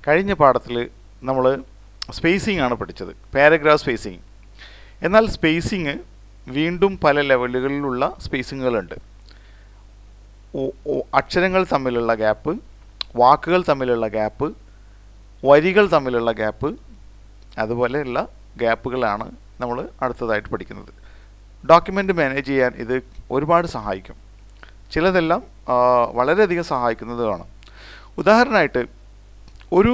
കഴിഞ്ഞ പാഠത്തിൽ നമ്മൾ സ്പേസിംഗ് ആണ് പഠിച്ചത്, പാരഗ്രാഫ് സ്പേസിംഗ്. എന്നാൽ സ്പേസിംഗ് വീണ്ടും പല ലെവലുകളിലുള്ള സ്പേസിങ്ങുകളുണ്ട്. അക്ഷരങ്ങൾ തമ്മിലുള്ള ഗ്യാപ്പ്, വാക്കുകൾ തമ്മിലുള്ള ഗ്യാപ്പ്, വരികൾ തമ്മിലുള്ള ഗ്യാപ്പ്, അതുപോലെയുള്ള ഗ്യാപ്പുകളാണ് നമ്മൾ അടുത്തതായിട്ട് പഠിക്കുന്നത്. ഡോക്യുമെൻ്റ് മാനേജ് ചെയ്യാൻ ഇത് ഒരുപാട് സഹായിക്കും. ചിലതെല്ലാം വളരെയധികം സഹായിക്കുന്നതുമാണ്. ഉദാഹരണമായിട്ട് ഒരു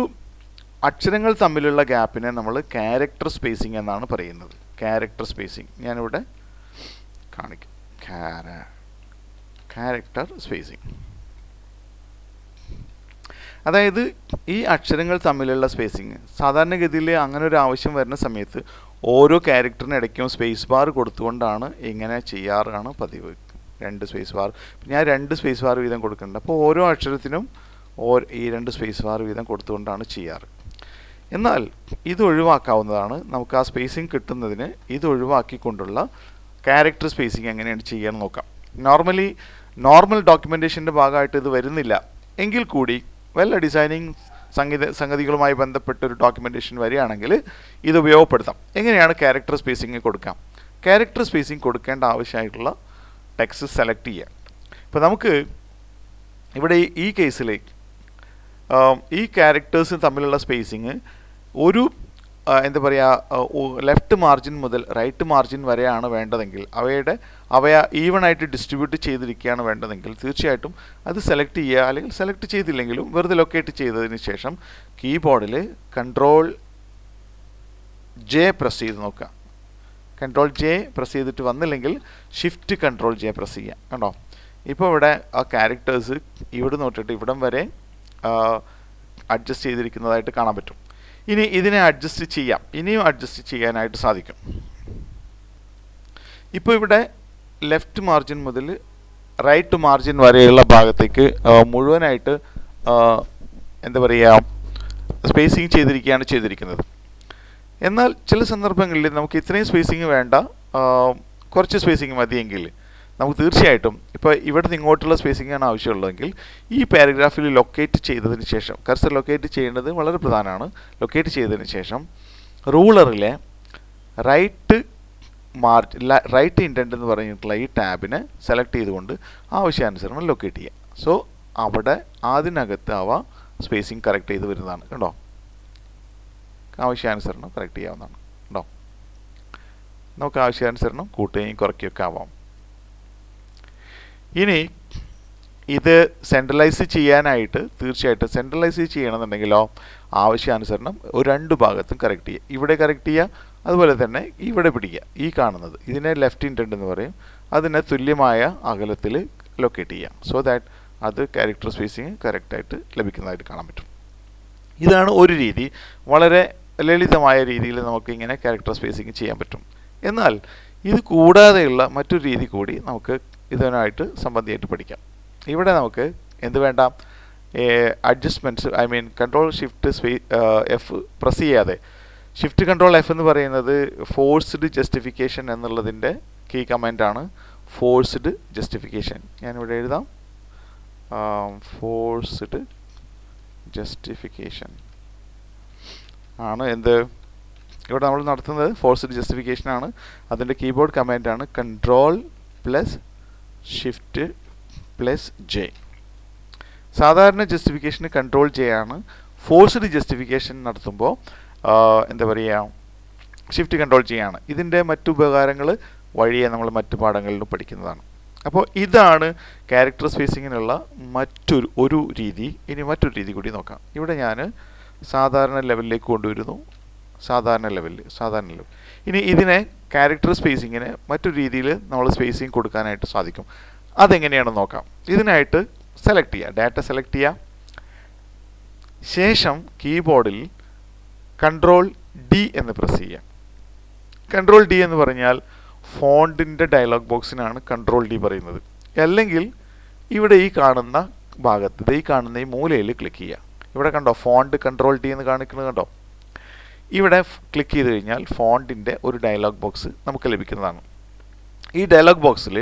അക്ഷരങ്ങൾ തമ്മിലുള്ള ഗ്യാപ്പിനെ നമ്മൾ ക്യാരക്ടർ സ്പേസിംഗ് എന്നാണ് പറയുന്നത്. ക്യാരക്ടർ സ്പേസിംഗ് ഞാനിവിടെ കാണിക്കും. ക്യാരക്ടർ സ്പേസിംഗ് അതായത് ഈ അക്ഷരങ്ങൾ തമ്മിലുള്ള സ്പേസിങ്. സാധാരണഗതിയിൽ അങ്ങനെ ഒരു ആവശ്യം വരുന്ന സമയത്ത് ഓരോ ക്യാരക്ടറിനിടയ്ക്കും സ്പേസ് ബാർ കൊടുത്തുകൊണ്ടാണ് ഇങ്ങനെ ചെയ്യാറാണ് പതിവ്. 2 സ്പേസ് ബാർ, ഞാൻ 2 സ്പേസ് ബാർ വീതം കൊടുക്കുന്നുണ്ട്. അപ്പോൾ ഓരോ അക്ഷരത്തിനും ഈ 2 സ്പേസ് ബാർ വീതം കൊടുത്തുകൊണ്ടാണ് ചെയ്യാറ്. എന്നാൽ ഇത് ഒഴിവാക്കാവുന്നതാണ്. നമുക്ക് ആ സ്പേസിങ് കിട്ടുന്നതിന് ഇത് ഒഴിവാക്കിക്കൊണ്ടുള്ള ക്യാരക്ടർ സ്പേസിങ് എങ്ങനെയാണ് ചെയ്യാൻ നോക്കാം. നോർമൽ ഡോക്യുമെൻറ്റേഷൻ്റെ ഭാഗമായിട്ട് ഇത് വരുന്നില്ല എങ്കിൽ കൂടി വല്ല ഡിസൈനിങ് സംഗതികളുമായി ബന്ധപ്പെട്ടൊരു ഡോക്യുമെൻറ്റേഷൻ വരികയാണെങ്കിൽ ഇത് ഉപയോഗപ്പെടുത്താം. എങ്ങനെയാണ് ക്യാരക്ടർ സ്പേസിങ് കൊടുക്കാം? ക്യാരക്ടർ സ്പേസിങ് കൊടുക്കേണ്ട ആവശ്യമായിട്ടുള്ള ടെക്സ്റ്റ് സെലക്ട് ചെയ്യുക. ഇപ്പോൾ നമുക്ക് ഇവിടെ ഈ കേസിൽ ഈ ക്യാരക്ടേഴ്സ് തമ്മിലുള്ള സ്പേസിങ് ഒരു ലെഫ്റ്റ് മാർജിൻ മുതൽ റൈറ്റ് മാർജിൻ വരെയാണ് വേണ്ടതെങ്കിൽ, അവയെ ഈവണായിട്ട് ഡിസ്ട്രിബ്യൂട്ട് ചെയ്തിരിക്കുകയാണ് വേണ്ടതെങ്കിൽ തീർച്ചയായിട്ടും അത് സെലക്ട് ചെയ്യുക. അല്ലെങ്കിൽ സെലക്ട് ചെയ്തില്ലെങ്കിലും വെറുതെ ലൊക്കേറ്റ് ചെയ്തതിന് ശേഷം കീബോർഡിൽ Ctrl+J പ്രസ് ചെയ്ത് നോക്കുക. Ctrl+J പ്രസ് ചെയ്തിട്ട് വന്നില്ലെങ്കിൽ Shift+Ctrl+J പ്രസ് ചെയ്യുക. കണ്ടോ, ഇപ്പോൾ ഇവിടെ ആ ക്യാരക്ടേഴ്സ് ഇവിടെ നോട്ടിട്ട് ഇവിടം വരെ അഡ്ജസ്റ്റ് ചെയ്തിരിക്കുന്നതായിട്ട് കാണാൻ പറ്റും. ഇനി ഇതിനെ അഡ്ജസ്റ്റ് ചെയ്യാം, ഇനിയും അഡ്ജസ്റ്റ് ചെയ്യാനായിട്ട് സാധിക്കും. ഇപ്പോൾ ഇവിടെ ലെഫ്റ്റ് മാർജിൻ മുതൽ റൈറ്റ് മാർജിൻ വരെയുള്ള ഭാഗത്തേക്ക് മുഴുവനായിട്ട് സ്പേസിങ് ചെയ്തിരിക്കുന്നത്. എന്നാൽ ചില സന്ദർഭങ്ങളിൽ നമുക്ക് ഇത്രയും സ്പേസിങ് വേണ്ട, കുറച്ച് സ്പേസിങ് മതിയെങ്കിൽ നമുക്ക് തീർച്ചയായിട്ടും ഇപ്പോൾ ഇവിടെ നിന്ന് ഇങ്ങോട്ടുള്ള സ്പേസിംഗ് ആണ് ആവശ്യമുള്ളതെങ്കിൽ ഈ പാരഗ്രാഫിൽ ലൊക്കേറ്റ് ചെയ്തതിന് ശേഷം, കർസർ ലൊക്കേറ്റ് ചെയ്യേണ്ടത് വളരെ പ്രധാനമാണ്. ലൊക്കേറ്റ് ചെയ്തതിന് ശേഷം റൂളറിലെ റൈറ്റ് ഇൻഡൻറ്റ് എന്ന് പറഞ്ഞിട്ടുള്ള ഈ ടാബിനെ സെലക്ട് ചെയ്തുകൊണ്ട് ആവശ്യാനുസരണം ലൊക്കേറ്റ് ചെയ്യുക. സോ അവിടെ അതിനകത്ത് അവ സ്പേസിംഗ് കറക്റ്റ് ചെയ്ത് വരുന്നതാണ്. കണ്ടോ, ആവശ്യാനുസരണം കറക്റ്റ് ചെയ്യാവുന്നതാണ്. കണ്ടോ, നമുക്ക് ആവശ്യാനുസരണം കൂട്ടുകയും കുറയ്ക്കുകയൊക്കെ ആവാം. ഇനി ഇത് സെൻട്രലൈസ് ചെയ്യാനായിട്ട് തീർച്ചയായിട്ടും സെൻട്രലൈസ് ചെയ്യണമെന്നുണ്ടെങ്കിലോ ആവശ്യാനുസരണം 2 ഭാഗത്തും കറക്റ്റ് ചെയ്യുക. ഇവിടെ കറക്റ്റ് ചെയ്യുക, അതുപോലെ തന്നെ ഇവിടെ പിടിക്കുക. ഈ കാണുന്നത് ഇതിനെ ലെഫ്റ്റ് ഇൻഡൻറ്റ് എന്ന് പറയും. അതിനെ തുല്യമായ അകലത്തിൽ ലൊക്കേറ്റ് ചെയ്യുക. സോ ദാറ്റ് അത് ക്യാരക്ടർ സ്പേസിങ് കറക്റ്റായിട്ട് ലഭിക്കുന്നതായിട്ട് കാണാൻ പറ്റും. ഇതാണ് ഒരു രീതി. വളരെ ലളിതമായ രീതിയിൽ നമുക്ക് ഇങ്ങനെ ക്യാരക്ടർ സ്പേസിങ് ചെയ്യാൻ പറ്റും. എന്നാൽ ഇത് കൂടാതെയുള്ള മറ്റൊരു രീതി കൂടി നമുക്ക് ഇതിനായിട്ട് സംബന്ധിയായിട്ട് പഠിക്കാം. ഇവിടെ നമുക്ക് എന്ത് വേണ്ട, അഡ്ജസ്റ്റ്മെൻറ്റ്സ്, Ctrl+Shift+F പ്രസ് ചെയ്യാതെ Shift+Ctrl+F എന്ന് പറയുന്നത് ഫോഴ്സ്ഡ് ജസ്റ്റിഫിക്കേഷൻ എന്നുള്ളതിൻ്റെ കീ കമാൻഡാണ്. ഫോഴ്സ്ഡ് ജസ്റ്റിഫിക്കേഷൻ ഞാനിവിടെ എഴുതാം. ഫോഴ്സ്ഡ് ജസ്റ്റിഫിക്കേഷൻ ആണ് ഇവിടെ നമ്മൾ നടത്തുന്നത്. ഫോഴ്സ്ഡ് ജസ്റ്റിഫിക്കേഷൻ ആണ്. അതിൻ്റെ കീബോർഡ് കമാൻഡാണ് Ctrl+Shift+J. സാധാരണ ജസ്റ്റിഫിക്കേഷന് Ctrl+J ആണ്. ഫോഴ്സ്ഡ് ജസ്റ്റിഫിക്കേഷൻ നടത്തുമ്പോൾ Shift+Ctrl+J ആണ്. ഇതിൻ്റെ മറ്റു ഉപകാരങ്ങൾ വഴിയെ നമ്മൾ മറ്റു പാഠങ്ങളിലും പഠിക്കുന്നതാണ്. അപ്പോൾ ഇതാണ് ക്യാരക്ടർ സ്പേസിങ്ങിനുള്ള മറ്റൊരു രീതി. ഇനി മറ്റൊരു രീതി കൂടി നോക്കാം. ഇവിടെ ഞാൻ സാധാരണ ലെവലിലേക്ക് കൊണ്ടുവരുന്നു. സാധാരണ ലെവൽ. ഇനി ഇതിനെ ക്യാരക്ടർ സ്പേസിങ്ങിന് മറ്റൊരു രീതിയിൽ നമ്മൾ സ്പേസിങ് കൊടുക്കാനായിട്ട് സാധിക്കും. അതെങ്ങനെയാണെന്ന് നോക്കാം. ഇതിനായിട്ട് സെലക്ട് ചെയ്യുക, ഡാറ്റ സെലക്ട് ചെയ്യുക. ശേഷം കീബോർഡിൽ Ctrl+D എന്ന് പ്രസ് ചെയ്യുക. Ctrl+D എന്ന് പറഞ്ഞാൽ ഫോണ്ടിൻ്റെ ഡയലോഗ് ബോക്സിനാണ് Ctrl+D പറയുന്നത്. അല്ലെങ്കിൽ ഇവിടെ ഈ കാണുന്ന ഭാഗത്ത്, ഈ കാണുന്ന ഈ മൂലയിൽ ക്ലിക്ക് ചെയ്യുക. ഇവിടെ കണ്ടോ, ഫോണ്ട് Ctrl+D എന്ന് കാണിക്കുന്നത് കണ്ടോ. ഇവിടെ ക്ലിക്ക് ചെയ്ത് കഴിഞ്ഞാൽ ഫോണ്ടിൻ്റെ ഒരു ഡയലോഗ് ബോക്സ് നമുക്ക് ലഭിക്കുന്നതാണ്. ഈ ഡയലോഗ് ബോക്സിൽ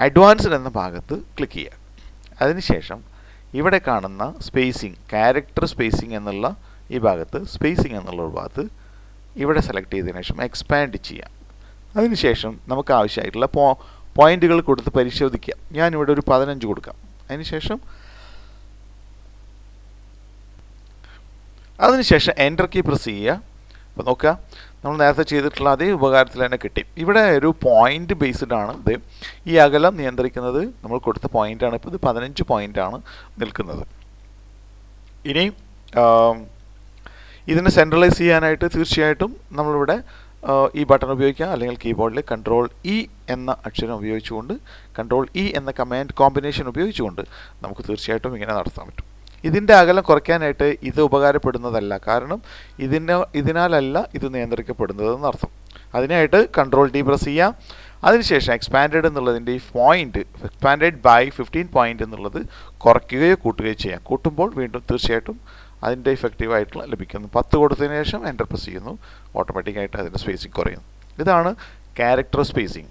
അഡ്വാൻസ്ഡ് എന്ന ഭാഗത്ത് ക്ലിക്ക് ചെയ്യുക. അതിനുശേഷം ഇവിടെ കാണുന്ന സ്പേസിംഗ്, ക്യാരക്ടർ സ്പേസിംഗ് എന്നുള്ള ഈ ഭാഗത്ത്, സ്പേസിംഗ് എന്നുള്ള ഒരു ഭാഗത്ത് ഇവിടെ സെലക്ട് ചെയ്തതിനു ശേഷം എക്സ്പാൻഡ് ചെയ്യാം. അതിനുശേഷം നമുക്ക് ആവശ്യമായിട്ടുള്ള പോയിന്റുകൾ കൊടുത്ത് പരിശോധിക്കാം. ഞാനിവിടെ ഒരു 15 കൊടുക്കാം. അതിനുശേഷം എൻ്റർ കീ പ്രസ് ചെയ്യുക. അപ്പോൾ നോക്കുക, നമ്മൾ നേരത്തെ ചെയ്തിട്ടുള്ള അതേ ഉപകാരത്തിൽ തന്നെ കിട്ടി. ഇവിടെ ഒരു പോയിന്റ് ബേസ്ഡ് ആണ് ഇത്. ഈ അകലം നിയന്ത്രിക്കുന്നത് നമ്മൾ കൊടുത്ത പോയിന്റാണ്. ഇപ്പോൾ ഇത് 15 പോയിന്റാണ് നിൽക്കുന്നത്. ഇനി ഇതിനെ സെൻട്രലൈസ് ചെയ്യാനായിട്ട് തീർച്ചയായിട്ടും നമ്മളിവിടെ ഈ ബട്ടൺ ഉപയോഗിക്കാം, അല്ലെങ്കിൽ കീബോർഡിൽ കൺട്രോൾ ഇ എന്ന അക്ഷരം ഉപയോഗിച്ചുകൊണ്ട്, കൺട്രോൾ ഇ എന്ന കമാൻഡ് കോമ്പിനേഷൻ ഉപയോഗിച്ചുകൊണ്ട് നമുക്ക് തീർച്ചയായിട്ടും ഇങ്ങനെ നടത്താൻ പറ്റും. ഇതിൻ്റെ അകലം കുറയ്ക്കാനായിട്ട് ഇത് ഉപകാരപ്പെടുന്നതല്ല, കാരണം ഇതിനാലല്ല ഇത് നിയന്ത്രിക്കപ്പെടുന്നതെന്ന് അർത്ഥം. അതിനായിട്ട് കൺട്രോൾ ഡി പ്രസ് ചെയ്യാം. അതിനുശേഷം എക്സ്പാൻഡഡ് എന്നുള്ളതിൻ്റെ ഈ പോയിന്റ്, എക്സ്പാൻഡഡ് ബൈ 15 പോയിന്റ് എന്നുള്ളത് കുറയ്ക്കുകയോ കൂട്ടുകയോ ചെയ്യാം. കൂട്ടുമ്പോൾ വീണ്ടും തീർച്ചയായിട്ടും അതിൻ്റെ ഇഫക്റ്റീവായിട്ടുള്ള ലഭിക്കുന്നു. 10 കൊടുത്തതിന് ശേഷം എൻ്റർ പ്രസ് ചെയ്യുന്നു, ഓട്ടോമാറ്റിക്കായിട്ട് അതിൻ്റെ സ്പേസിംഗ് കുറയുന്നു. ഇതാണ് ക്യാരക്ടർ സ്പേസിംഗ്.